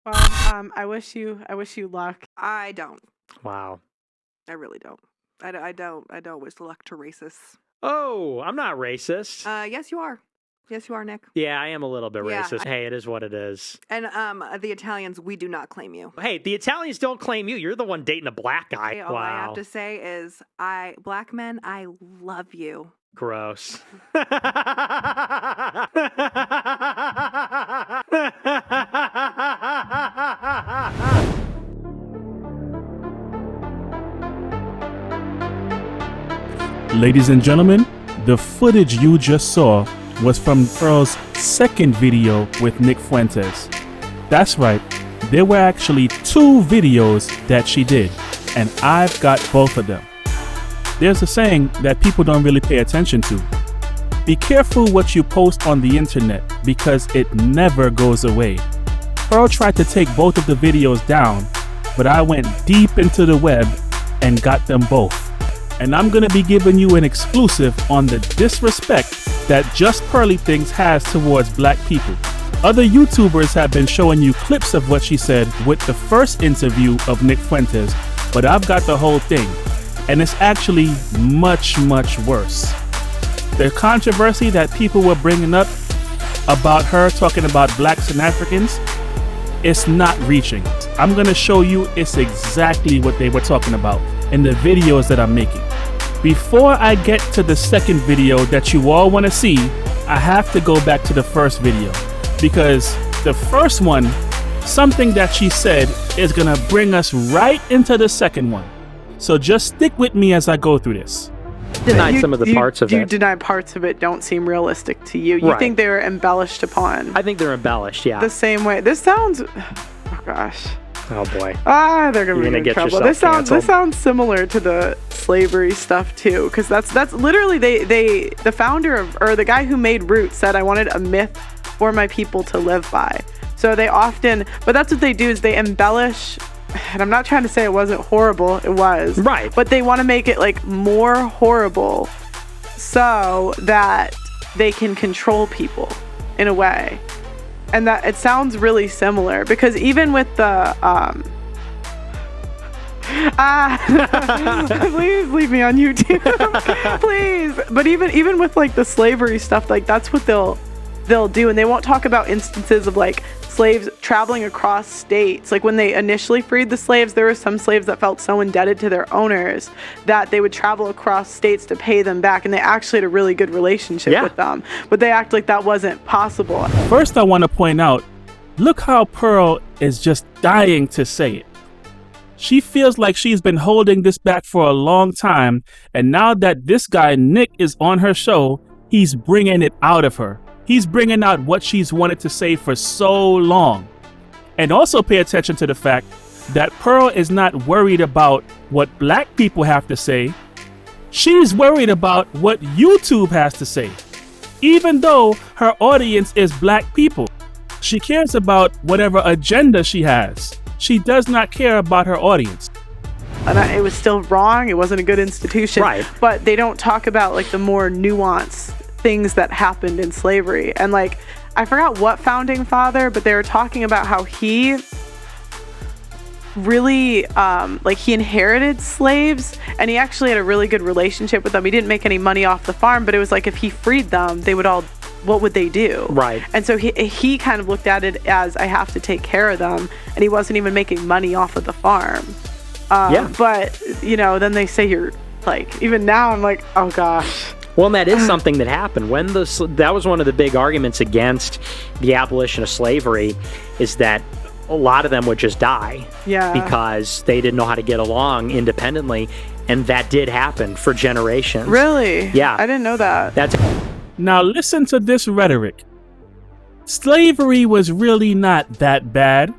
Well, I wish you luck. I don't. Wow. I really don't. I don't wish luck to racists. Oh, I'm not racist. Yes, you are. Yes, you are, Nick. Yeah, I am a little bit racist. Hey, it is what it is. And the Italians, we do not claim you. Hey, the Italians don't claim you. You're the one dating a black guy. Hey, all I have to say is, black men, I love you. Gross. Ladies and gentlemen, the footage you just saw was from Pearl's second video with Nick Fuentes. That's right, there were actually 2 videos that she did, and I've got both of them. There's a saying that people don't really pay attention to. Be careful what you post on the internet because it never goes away. Pearl tried to take both of the videos down, but I went deep into the web and got them both. And I'm going to be giving you an exclusive on the disrespect that Justpearlythings has towards black people. Other YouTubers have been showing you clips of what she said with the first interview of Nick Fuentes, but I've got the whole thing, and it's actually much, much worse. The controversy that people were bringing up about her talking about blacks and Africans, it's not reaching. I'm going to show you it's exactly what they were talking about in the videos that I'm making. Before I get to the second video that you all want to see, I have to go back to the first video, because the first one, something that she said, is going to bring us right into the second one. So just stick with me as I go through this. Denied some of the parts of it. You deny parts of it don't seem realistic to you. You think they were embellished upon. I think they're embellished, yeah. The same way. This sounds... Oh, gosh. Oh, boy. They're going to be in trouble. This sounds similar to the slavery stuff, too. Because that's literally... the founder of... Or the guy who made Roots said, I wanted a myth for my people to live by. So they often... But that's what they do, is they embellish... And I'm not trying to say it wasn't horrible. It was. Right. But they want to make it like more horrible so that they can control people in a way. And that it sounds really similar, because even with the please leave me on YouTube. Please. But even with like the slavery stuff, like that's what they'll do, and they won't talk about instances of like slaves traveling across states. Like when they initially freed the slaves, there were some slaves that felt so indebted to their owners that they would travel across states to pay them back, and they actually had a really good relationship with them, but they act like that wasn't possible. First, I want to point out, look how Pearl is just dying to say it. She feels like she's been holding this back for a long time, and now that this guy Nick is on her show, he's bringing it out of her. He's bringing out what she's wanted to say for so long. And also pay attention to the fact that Pearl is not worried about what black people have to say. She's worried about what YouTube has to say. Even though her audience is black people, she cares about whatever agenda she has. She does not care about her audience. And it was still wrong. It wasn't a good institution. Right. But they don't talk about like the more nuanced things that happened in slavery. And like, I forgot what founding father, but they were talking about how he really like he inherited slaves, and he actually had a really good relationship with them. He didn't make any money off the farm, but it was like if he freed them, they would all, what would they do? Right. And so he kind of looked at it as, I have to take care of them, and he wasn't even making money off of the farm. But you know, then they say you're like, even now I'm like, oh gosh. Well, and that is something that happened. When that was one of the big arguments against the abolition of slavery, is that a lot of them would just die because they didn't know how to get along independently, and that did happen for generations. Really? Yeah. I didn't know that. Now listen to this rhetoric. Slavery was really not that bad.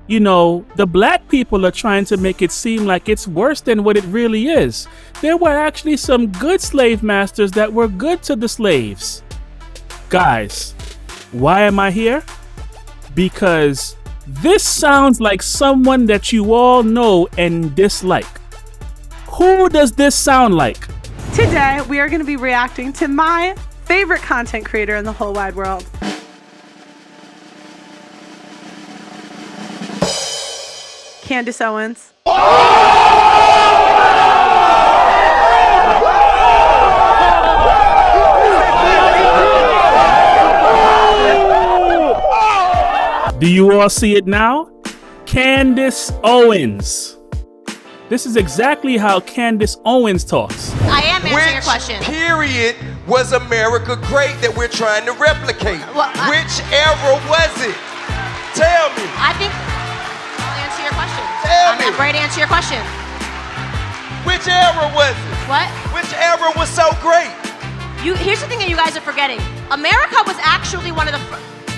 You know, the black people are trying to make it seem like it's worse than what it really is. There were actually some good slave masters that were good to the slaves. Guys, why am I here? Because this sounds like someone that you all know and dislike. Who does this sound like? Today, we are going to be reacting to my favorite content creator in the whole wide world. Candace Owens. Do you all see it now? Candace Owens. This is exactly how Candace Owens talks. I am answering your question. Period was America great that we're trying to replicate? Which era was it? Tell me. I think I'll answer your question. Tell me. I'm ready to answer your question. Which era was it? What? Which era was so great? Here's the thing that you guys are forgetting. America was actually one of the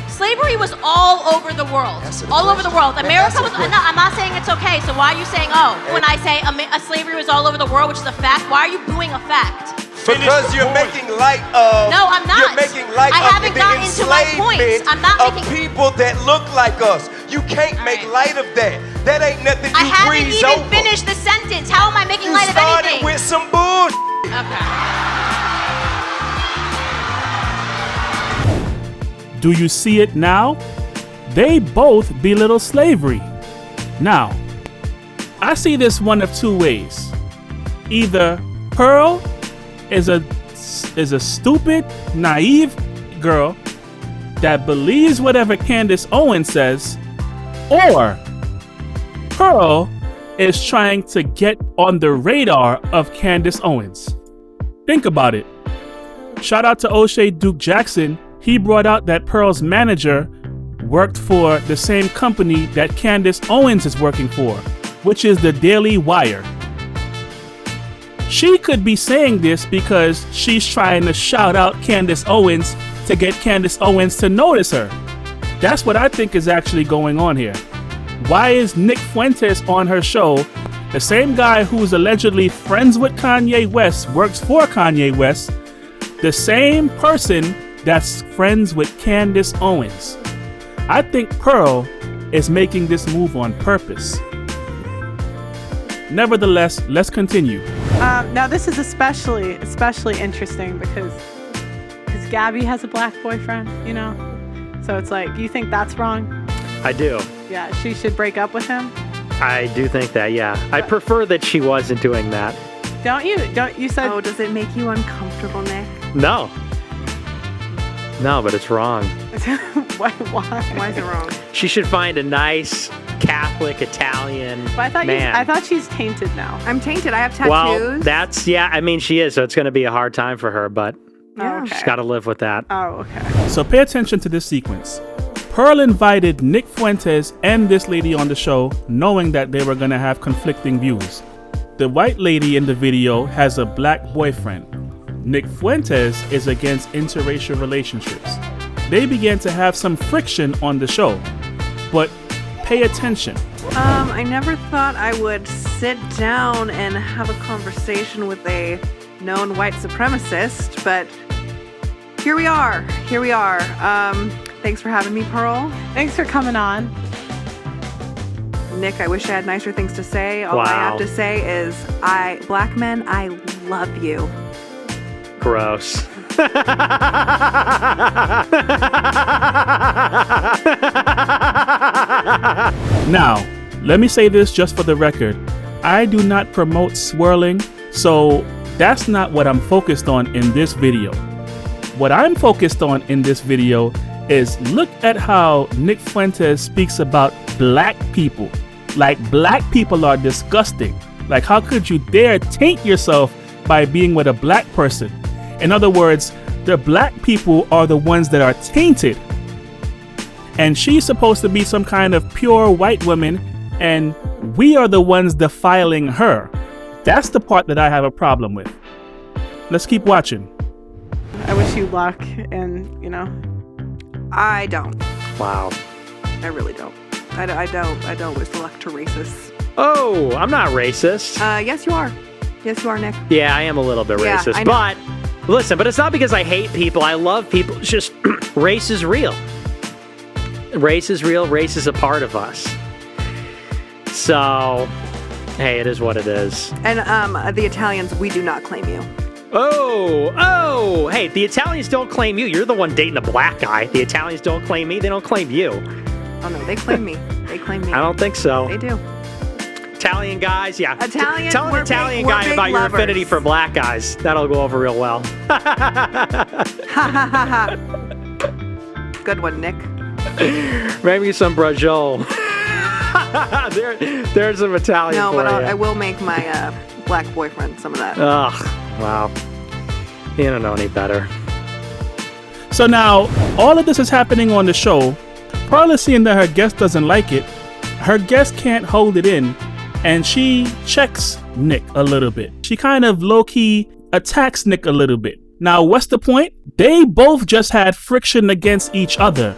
slavery was all over the world. All over the world. America was. No, I'm not saying it's okay. So why are you saying, oh, when I say slavery was all over the world, which is a fact, why are you booing a fact? Because you're making light of. No, I'm not. You're making light I haven't gotten into my points. I'm not of people that look like us. You can't make light of that. That ain't nothing you breeze over. I haven't even finished the sentence. How am I making light of anything? You started with some bullshit. Okay. Do you see it now? They both belittle slavery. Now, I see this one of two ways. Either Pearl is a stupid, naive girl that believes whatever Candace Owens says, or Pearl is trying to get on the radar of Candace Owens. Think about it. Shout out to O'Shea Duke Jackson. He brought out that Pearl's manager worked for the same company that Candace Owens is working for, which is the Daily Wire. She could be saying this because she's trying to shout out Candace Owens to get Candace Owens to notice her. That's what I think is actually going on here. Why is Nick Fuentes on her show, the same guy who's allegedly friends with Kanye West, works for Kanye West, the same person that's friends with Candace Owens? I think Pearl is making this move on purpose. Nevertheless, let's continue. Now this is especially interesting because Gabby has a black boyfriend, you know? So it's like, you think that's wrong? I do. Yeah, she should break up with him? I do think that, yeah. I prefer that she wasn't doing that. Don't you said... Oh, does it make you uncomfortable, Nick? No. No, but it's wrong. Why? Why is it wrong? She should find a nice Catholic Italian man. I thought she's tainted now. I'm tainted. I have tattoos. Well, that's, yeah, I mean, she is, so it's going to be a hard time for her, but Yeah. she's got to live with that. Oh, okay. So pay attention to this sequence. Pearl invited Nick Fuentes and this lady on the show, knowing that they were going to have conflicting views. The white lady in the video has a black boyfriend. Nick Fuentes is against interracial relationships. They began to have some friction on the show, but pay attention. I never thought I would sit down and have a conversation with a known white supremacist, but here we are. Thanks for having me, Pearl. Thanks for coming on. Nick, I wish I had nicer things to say. All Wow. I have to say is, black men, I love you. Gross. Now, let me say this just for the record. I do not promote swirling, so that's not what I'm focused on in this video. What I'm focused on in this video is look at how Nick Fuentes speaks about black people. Like, black people are disgusting. Like, how could you dare taint yourself by being with a black person? In other words, the black people are the ones that are tainted. And she's supposed to be some kind of pure white woman, and we are the ones defiling her. That's the part that I have a problem with. Let's keep watching. I wish you luck, and, you know. I don't. Wow. I really don't. I don't wish luck to racists. Oh, I'm not racist. Yes, you are. Yes, you are, Nick. Yeah, I am a little bit Yeah, racist. I know. But listen, it's not because I hate people. I love people. It's just race is real. Race is real. Race is a part of us. So, hey, it is what it is. And the Italians, we do not claim you. Oh, hey, the Italians don't claim you. You're the one dating a black guy. The Italians don't claim me. They don't claim you. Oh, no, they claim me. They claim me. I don't think so. They do. Italian guys, yeah. Italian, Tell an Italian guy about your affinity for black guys. That'll go over real well. Good one, Nick. Maybe some Braciole. There's some Italian. No, but you. I will make my black boyfriend some of that. Ugh, wow. You don't know any better. So now, all of this is happening on the show. Pearl is seeing that her guest doesn't like it. Her guest can't hold it in, and she checks Nick a little bit. She kind of low-key attacks Nick a little bit. Now, what's the point? They both just had friction against each other.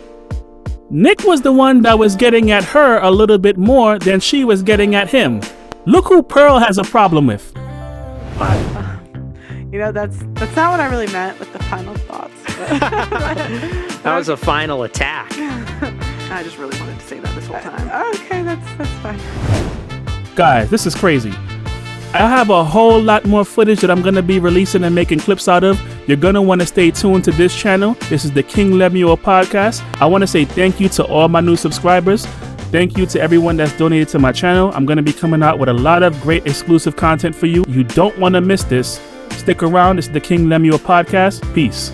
Nick was the one that was getting at her a little bit more than she was getting at him. Look who Pearl has a problem with. You know, that's not what I really meant with the final thoughts. That was a final attack. I just really wanted to say that this whole time. Okay, that's fine. Guys, this is crazy. I have a whole lot more footage that I'm going to be releasing and making clips out of. You're going to want to stay tuned to this channel. This is the King Lemuel podcast. I want to say thank you to all my new subscribers. Thank you to everyone that's donated to my channel. I'm going to be coming out with a lot of great exclusive content for you. You don't want to miss this. Stick around. This is the King Lemuel podcast. Peace.